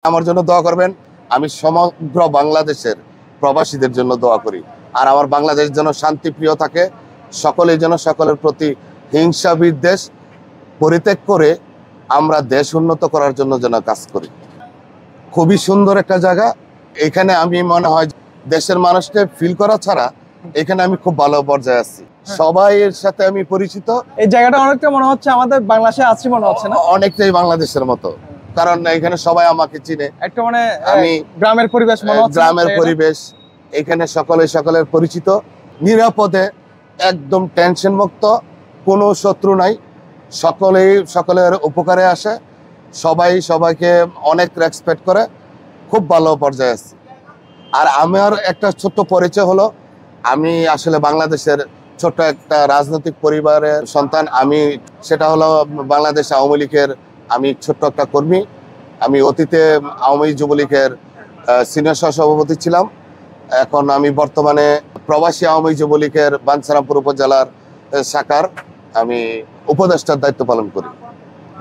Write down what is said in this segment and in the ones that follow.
আমার জন্য দোয়া করবেন। আমি সমগ্র বাংলাদেশের প্রবাসীদের জন্য দোয়া করি। আর আমার বাংলাদেশ যেন শান্তিপ্রিয় থাকে, সকলেই যেন সকলের প্রতি হিংসা বিদ্বেষ পরিত্যাগ করে আমরা দেশ উন্নত করার জন্য যেন কাজ করি। খুবই সুন্দর একটা জায়গা। এখানে আমি মনে হয় দেশের মানুষকে ফিল করা ছাড়া এখানে আমি খুব ভালো পর্যায়ে আছি। সবাই এর সাথে আমি পরিচিত। এই জায়গাটা অনেকটা মনে হচ্ছে আমাদের বাংলাদেশে আছি মনে হচ্ছে না? অনেকটাই বাংলাদেশের মতো, কারণ এখানে সবাই আমাকে চিনে। একটা মানে আমি গ্রামের পরিবেশ মনে হচ্ছে। গ্রামের পরিবেশ, এখানে সকলের পরিচিত, নিরাপদে, একদম টেনশন মুক্ত, কোনো শত্রু নাই, সকলের উপকারে আসে, সবাই সবাইকে অনেক রেসপেক্ট করে, খুব ভালো পর্যায়ে আছে। আর আমার একটা ছোট্ট পরিচয় হলো, আমি আসলে বাংলাদেশের ছোট্ট একটা রাজনৈতিক পরিবারের সন্তান। আমি সেটা হলো বাংলাদেশ আওয়ামী লীগের আমি ছোট্ট একটা কর্মী। আমি অতীতে আওয়ামী যুবলীগের সিনিয়র সহসভাপতি ছিলাম। এখন আমি বর্তমানে প্রবাসী আওয়ামী যুবলীগের বাঞ্ছারামপুর উপজেলার শাখার আমি উপদেষ্টার দায়িত্ব পালন করি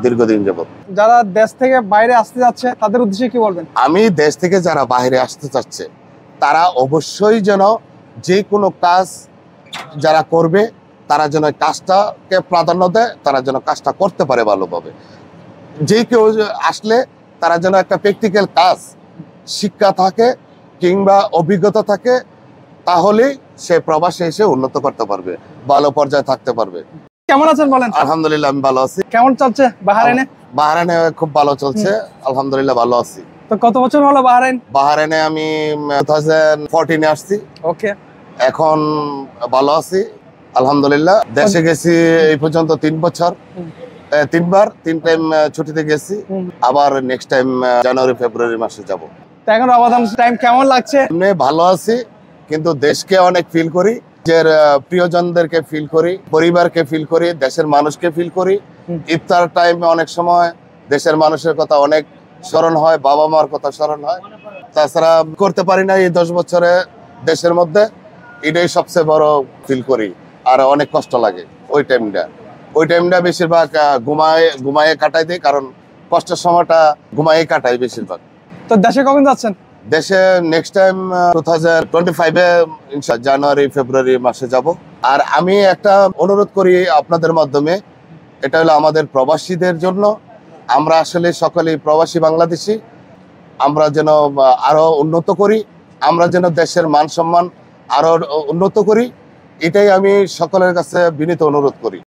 দীর্ঘদিন যাবত। যারা দেশ থেকে বাইরে আসতে যাচ্ছে তাদের উদ্দেশ্যে কি বলবেন? আমি দেশ থেকে যারা বাইরে আসতে চাচ্ছে তারা অবশ্যই যেন যে কোনো কাজ যারা করবে তারা যেন কাজটাকে প্রাধান্য দেয়, তারা যেন কাজটা করতে পারে ভালোভাবে। যে কেউ আসলে তারা যেন একটা প্র্যাকটিক্যাল কাজ শিক্ষা থাকে কিংবা অভিজ্ঞতা থাকে, তাহলেই সে প্রবাসে এসে উন্নত করতে পারবে, ভালো পর্যায়ে থাকতে পারবে। কেমন আছেন বলেন? আলহামদুলিল্লাহ আমি ভালো আছি। কেমন চলছে বাহরাইনে? বাহরাইনে খুব ভালো চলছে, আলহামদুলিল্লাহ ভালো আছি। তো কত বছর হলো বাহরাইন? বাহরাইনে আমি 2014 এ আসছি। ওকে, এখন ভালো আছি আলহামদুলিল্লাহ। দেশে গেছি এই পর্যন্ত 3 বছর, 3 টাইম ছুটিতে গেছি। আবার নেক্সট টাইম জানুয়ারি ফেব্রুয়ারি মাসে যাব। তো এখন রমাদান টাইম কেমন লাগছে? এমনি ভালো আছি, কিন্তু দেশকে অনেক ফিল করি, নিজের প্রিয়জনদেরকে ফিল করি, পরিবারকে ফিল করি, দেশের মানুষকে ফিল করি। ইফতার টাইমে অনেক সময় দেশের মানুষের কথা অনেক স্মরণ হয়, বাবা মার কথা স্মরণ হয়। তাছাড়া করতে পারি না এই 10 বছরে দেশের মধ্যে, এটাই সবচেয়ে বড় ফিল করি। আর অনেক কষ্ট লাগে ওই টাইমটা বেশিরভাগ ঘুমায়ে কাটাই দিই, কারণ কষ্টের সময়টা ঘুমায়ে কাটাই বেশিরভাগ। তো দেশে কখন যাচ্ছেন? দেশে নেক্সট টাইম 2025 জানুয়ারি ফেব্রুয়ারি মাসে যাব। আর আমি একটা অনুরোধ করি আপনাদের মাধ্যমে, এটা হলো আমাদের প্রবাসীদের জন্য। আমরা আসলে সকলেই প্রবাসী বাংলাদেশি, আমরা যেন আরো উন্নত করি, আমরা যেন দেশের মান সম্মান আরো উন্নত করি, এটাই আমি সকলের কাছে বিনীত অনুরোধ করি।